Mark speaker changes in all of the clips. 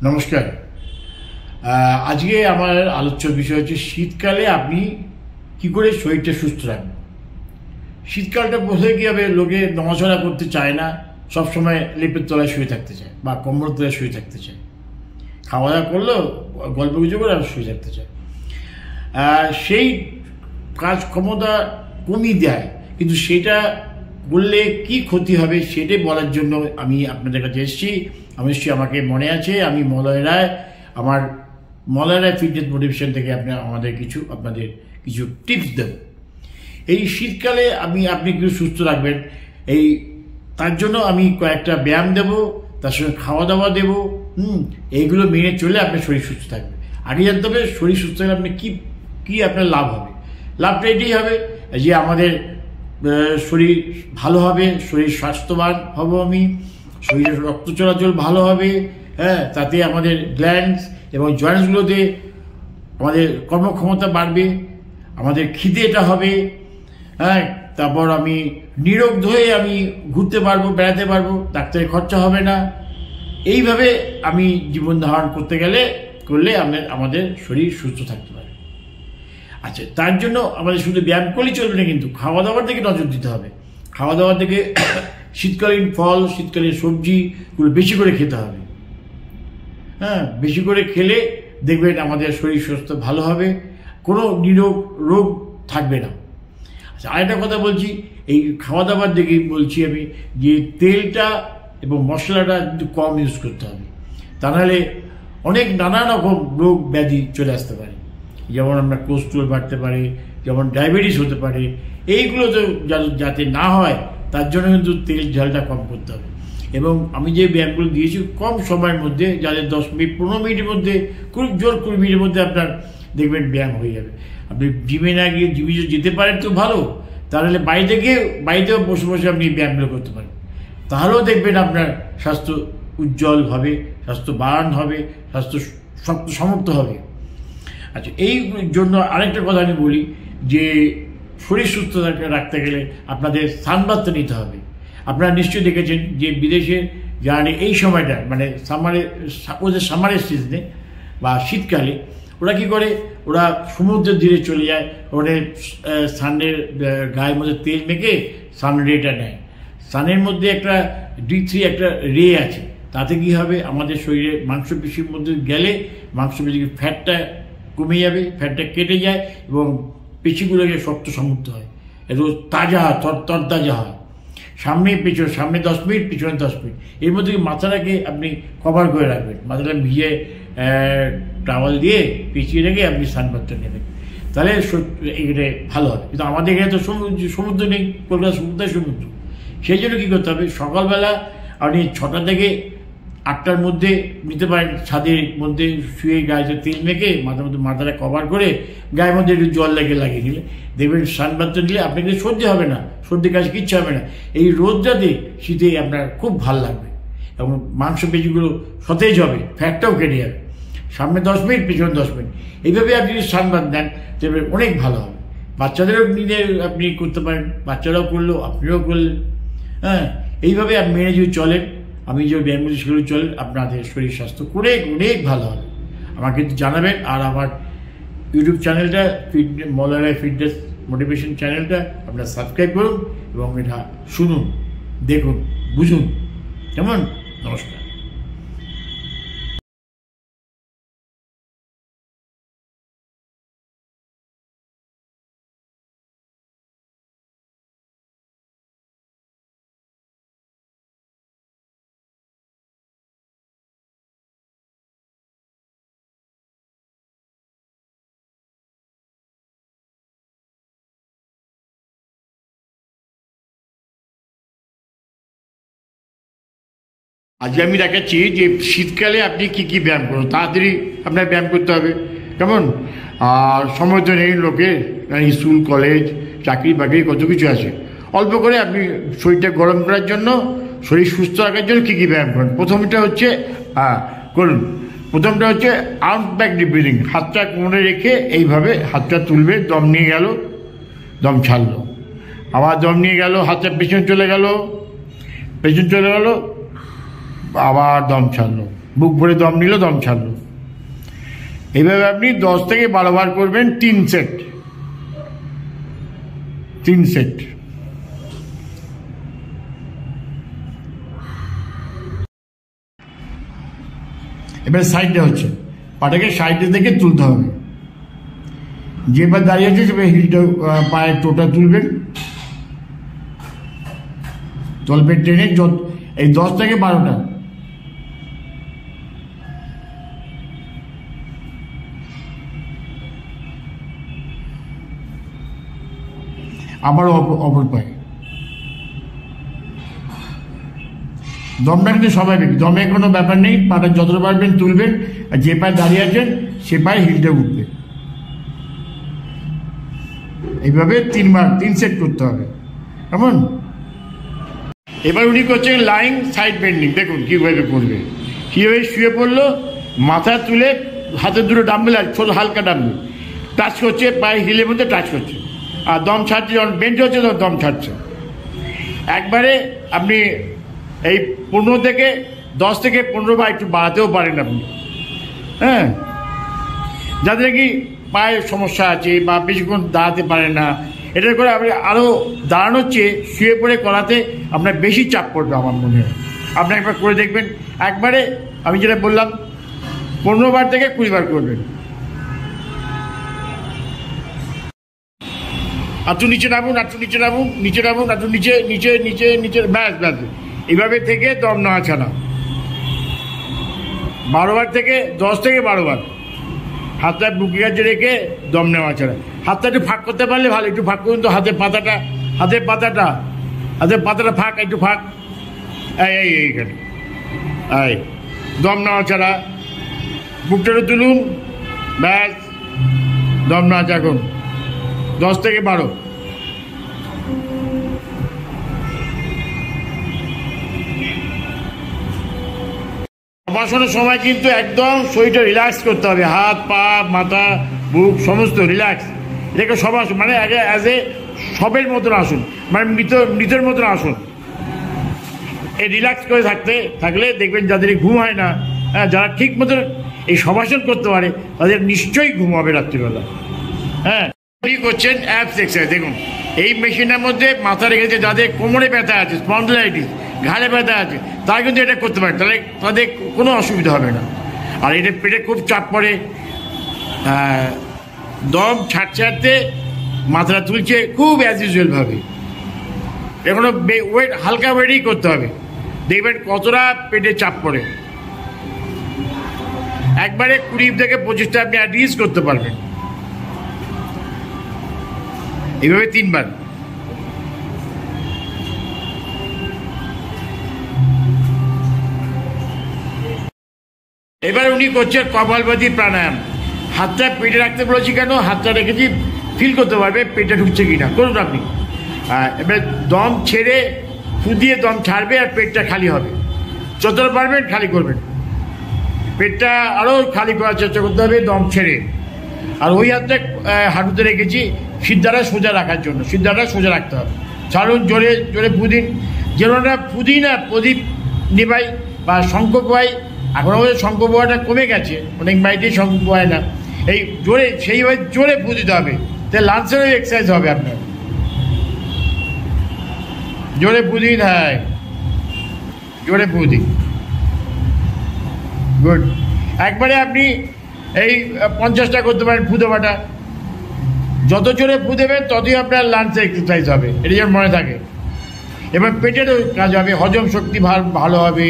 Speaker 1: নমস্কার। আজকে আমার আলোচ্য বিষয় হচ্ছে শীতকালে আপনি কি করে শরীরটা সুস্থ রাখবেন। শীতকালটা বসে কি হবে, লোকে নড়াচড়া করতে চায় না, সবসময় লেপের তলায় শুয়ে থাকতে চায় বা কম্বলের তলায় শুয়ে থাকতে চায়, খাওয়া দাওয়া করলেও গল্প কিছু করে আর শুয়ে থাকতে চায়। সেই কাজ ক্ষমতা কমিয়ে দেয়, কিন্তু সেটা বললে কি ক্ষতি হবে সেটাই বলার জন্য আমি আপনাদের কাছে এসেছি। অবশ্যই আমাকে মনে আছে, আমি মলয় রায়, আমার মলয় রায় ফিটনেস মোটিভেশন থেকে আপনাদের কিছু টিপস দেব। এই শীতকালে আপনি কিছু সুস্থ রাখবেন, তার জন্য আমি কয়েকটা ব্যায়াম দেব, তার সঙ্গে খাওয়া দাওয়া দেবো। এইগুলো মেনে চলে আপনার শরীর সুস্থ থাকবে। আগে জানতে হবে শরীর সুস্থ থাকলে আপনি কি আপনার লাভ হবে। লাভটা এটাই হবে যে আমাদের শরীর ভালো হবে, শরীর স্বাস্থ্যবান হব, আমি শরীরের রক্ত চলাচল ভালো হবে, তাতে আমাদের গ্ল্যান্ডস এবং জয়েন্টসগুলোতে আমাদের কর্মক্ষমতা বাড়বে, আমাদের খিদেটা হবে, তারপর আমি নিরোগ হয়ে আমি ঘুরতে পারবো, বেড়াতে পারবো, ডাক্তারের খরচা হবে না। এইভাবে আমি জীবন ধারণ করলে আমাদের শরীর সুস্থ থাকতে পারে। আচ্ছা, তার জন্য আমাদের শুধু ব্যায়াম করলেই চলবে না, কিন্তু খাওয়া দাওয়ার দিকে নজর দিতে হবে। খাওয়া দাওয়ার দিকে শীতকালীন ফল, শীতকালীন সবজিগুলো বেশি করে খেতে হবে। বেশি করে খেলে দেখবেন আমাদের শরীর সুস্থ ভালো হবে, কোনো রোগ থাকবে না। আচ্ছা, আরেকটা কথা বলছি, এই খাওয়া দাওয়ার দিকে বলছি আমি যে তেলটা এবং মশলাটা একটু কম ইউজ করতে হবে, তা নাহলে অনেক নানা রকম রোগ ব্যাধি চলে আসতে পারে। যেমন আপনার কোলেস্টেরল বাড়তে পারে, যেমন ডায়াবেটিস হতে পারে। এইগুলো তো যাতে না হয় তার জন্য কিন্তু তেল ঝালটা কম করতে হবে। এবং আমি যে ব্যায়ামগুলো দিয়েছি কম সময়ের মধ্যে, যাদের 10 মিনিট 15 মিনিটের মধ্যে, খুব জোর 20 মিনিটের মধ্যে আপনার দেখবেন ব্যায়াম হয়ে যাবে। আপনি জিমে না গিয়ে, জিমে যেতে পারেন তো ভালো, তাহলে বাড়িতেও বসে বসে আপনি ব্যায়ামগুলো করতে পারেন। তাহলেও দেখবেন আপনার স্বাস্থ্য উজ্জ্বল হবে, স্বাস্থ্যবান হবে, স্বাস্থ্য সমর্থ হবে। আচ্ছা, এই জন্য আরেকটা কথা আমি বলি যে শরীর সুস্থ রাখতে গেলে আপনাদের সানবাথটা নিতে হবে। আপনারা নিশ্চয়ই দেখেছেন যে বিদেশে যারা এই সময়টা মানে সামারের সিজনে বা শীতকালে ওরা কি করে, ওরা সমুদ্রের তীরে চলে যায়, ওখানে সানের গায়ের মধ্যে তেল মেখে সান রেটা নেয়। সানের মধ্যে একটা D3 একটা রে আছে, তাতে কি হবে আমাদের শরীরে মাংসপেশির মধ্যে গেলে মাংসপেশির ফ্যাটটা কমে যাবে, ফ্যাটটা কেটে যায় এবং পেশিগুলোকে শক্ত সমৃদ্ধ হয়, একটু তাজা তরতাজা হয়। সামনে 10 মিনিট, পিছনে 10 মিনিট, এর মধ্যে মাথাটাকে আপনি কভার করে রাখবেন, মাথাটা ভিজে টাওয়াল দিয়ে পেঁচিয়ে রেখে আপনি সানবাথটা নেবেন, তাহলে এটা ভালো হবে। কিন্তু আমাদের এখানে তো সমুদ্র নেই, কলকাতা সমুদ্র। সেই জন্য কী করতে হবে, সকালবেলা আপনি 6টা থেকে 8টার মধ্যে নিতে পারেন, ছাদের মধ্যে শুয়ে গায়ে তেল মেখে মাথাটা কভার করে গায়ের মধ্যে একটু জল লাগিয়ে নিলে দেখবেন সানবাথটা নিলে আপনাকে সর্দি হবে না, সর্দি কাজ কিচ্ছু হবে না। এই রোদটাতে শীতে আপনার খুব ভালো লাগবে এবং মাংসপেশিগুলো সতেজ হবে, ফ্যাটটাও কেটে যাবে। সামনে 10 মিনিট, পিছনে 10 মিনিট, এইভাবে আপনি যদি সানবাথ নেন দেখবেন অনেক ভালো হবে। বাচ্চাদেরও নিলে আপনি করতে পারেন, বাচ্চারাও করলো, আপনিও করলেন। এইভাবে আপনি মেনে যদি চলেন, আমি যে ব্যায়ামগুলি সেগুলো চলেন, আপনাদের শরীর স্বাস্থ্য অনেক ভালো হবে। আমাকে কিন্তু জানাবেন। আর আমার ইউটিউব চ্যানেলটা মলয় রায় ফিটনেস মোটিভেশন চ্যানেলটা আপনারা সাবস্ক্রাইব করুন এবং এটা শুনুন, দেখুন, বুঝুন। কেমন? নমস্কার। আজকে আমি দেখাচ্ছি যে শীতকালে আপনি কি ব্যায়াম করুন, তাড়াতাড়ি আপনার ব্যায়াম করতে হবে। কেমন? আর সময় তো নেই লোকের, স্কুল কলেজ চাকরি বাকরি কত কিছু আছে। অল্প করে আপনি শরীরটা গরম করার জন্য, শরীর সুস্থ রাখার জন্য কী ব্যায়াম করুন। প্রথমটা হচ্ছে আর্ম ব্যাক ব্রিদিং। হাতটা কোমরে রেখে এইভাবে হাতটা তুলবে, দম নিয়ে গেল, দম ছাড়লো, আবার দম নিয়ে গেল, হাতটা পেছন চলে গেল, আবার দম ছাড়লো, বুক ভরে দম নিল, দম ছাড়লো। এইভাবে আপনি 10 থেকে 12 বার করবেন, 3 সেট। এবার সাইডে হচ্ছে, পাটাকে সাইডে থেকে তুলতে হবে। যে পা দাঁড়িয়ে আছে সেভাবে হিলটা, পায়ের টোটা তুলবেন, তলপেট টেনে এই 10 থেকে 12টা। আবার অপর পায়ে। দমটা কিন্তু স্বাভাবিক, দমে কোনো ব্যাপার নেই। পাটা যতটা পারবেন তুলবেন, আর যে পায়ে দাঁড়িয়ে আছেন সে পায়ে হিলটা উঠবে। এইভাবে 3 বার 3 সেট করতে হবে। কেমন? এবার উনি করছেন লাইং সাইড বেন্ডিং। দেখুন কীভাবে করবে, কীভাবে শুয়ে পড়লো, মাথা তুলে হাতের দুটো ডাম্বেল আর ছোটো হালকা ডাম্বেল টাচ করছে, পায়ে হিলের মধ্যে টাচ করছে, আর দম ছাড়ছে। যখন বেন্ড হচ্ছে তখন দম ছাড়ছে। একবারে আপনি এই 15 থেকে 10 থেকে 15 বার একটু বাড়াতেও পারেন আপনি। হ্যাঁ, যাদের কি পায়ের সমস্যা আছে বা বেশিক্ষণ দাঁড়াতে পারে না, এটা করে আপনি আরও দাঁড়ানোর চেয়ে শুয়ে পড়ে করাতে আপনার বেশি চাপ পড়বে আমার মনে হয়। আপনি একবার করে দেখবেন। একবারে আমি যেটা বললাম 15 বার থেকে 20 বার করবেন। একটু নিচে নামুন, একটু নিচে নামুন, নিচে নামুন, একটু নিচে নিচে নিচে নিচে, ব্যাস ব্যাস। এইভাবে থেকে দম নেওয়া ছাড়া 12 বার থেকে 10 থেকে 12 বার হাতটা বুকের কাছে রেখে দম নেওয়া ছাড়া। হাতটা একটু ফাঁক করতে পারলে ভালো, একটু ফাঁক করুন তো। হাতের পাতাটা ফাঁক, একটু ফাঁক। এইখানে দম নেওয়া ছাড়া। বুকটা তুলুন, ব্যাস, দম নেওয়া ছাড়ুন। 10 থেকে 12। সমাসনের সময় কিন্তু একদম শরীরটা রিল্যাক্স করতে হবে। হাত, পা, মাথা, বুক সমস্ত রিল্যাক্স। এটাকে সমাসন মানে অ্যাজ এ সবের মতন আসুন, মানে মৃতের মতন আসুন। এই রিল্যাক্স করে থাকলে দেখবেন যাদের ঘুম হয় না, যারা ঠিক মতন এই সমাসন করতে পারে তাদের নিশ্চয়ই ঘুম হবে রাত্রিবেলা। হ্যাঁ, করছেন অ্যাপস এক্সারসাইজ। দেখুন এই মেশিনের মধ্যে মাথা রেখেছে, যাদের কোমরে ব্যথা আছে, স্পন্ডিলাইটিস, ঘাড়ে ব্যথা আছে, তারা কিন্তু এটা করতে পারে, তাহলে তাদের কোনো অসুবিধা হবে না। আর এটা পেটে খুব চাপ পড়ে, দম ছাড়তে মাথাটা তুলছে খুব অ্যাজ ইউজুয়ালভাবে। এখনো ওয়েট হালকা ওয়েটই করতে হবে, দেখবেন কতটা পেটে চাপ পড়ে। একবারে 20 থেকে 25টা আপনি অ্যাডলিস্ট করতে পারবেন। এইভাবে 3 বার। এবার উনি করছেন কপালভাতি প্রাণায়াম। হাতটা পেটে রাখতে বলেছি কেন, হাতটা রেখেছি ফিল করতে পারবে পেটে ঢুকছে কিনা। করুন আপনি। এবার দম ছেড়ে ফু দিয়ে দম ছাড়বে, আর পেটটা খালি হবে। যতটা পারবেন খালি করবেন, পেটটা আরও খালি করার চেষ্টা করতে হবে দম ছেড়ে। আর ওই হাতটা হাঁটুতে রেখেছি সিদ্ধাটা সোজা রাখার জন্য, সিদ্ধাটা সোজা রাখতে হবে। ছাড়ুন, জোরে জোরে ফুদিন। যেন না ফুদি না প্রদীপ নিবাই বা শঙ্খ পোয়াই। এখন আমাদের শঙ্খ পোয়াটা কমে গেছে, অনেক বাড়িতেই শঙ্খ পোয়ায় না। এই জোরে সেইভাবে জোরে ফু দিতে হবে, তাহলে লাঞ্চেরও এক্সারসাইজ হবে আপনার। জোরে ফু দিন, হ্যাঁ জোরে ফু দিন, গুড। একবারে আপনি এই 50টা করতে পারেন ফু দেওয়াটা। যত জোরে ফু দেবেন ততই আপনার লাঞ্চের এক্সারসাইজ হবে, এটা যেন মনে থাকে। এবার পেটেরও কাজ হবে, হজম শক্তি ভালো হবে,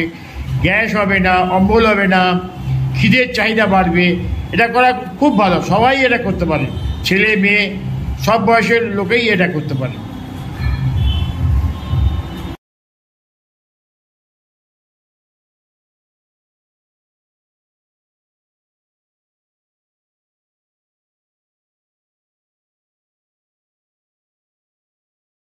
Speaker 1: গ্যাস হবে না, অম্বল হবে না, খিদের চাহিদা বাড়বে। এটা করা খুব ভালো, সবাই এটা করতে পারে, ছেলে মেয়ে সব বয়সের লোকেই এটা করতে পারে।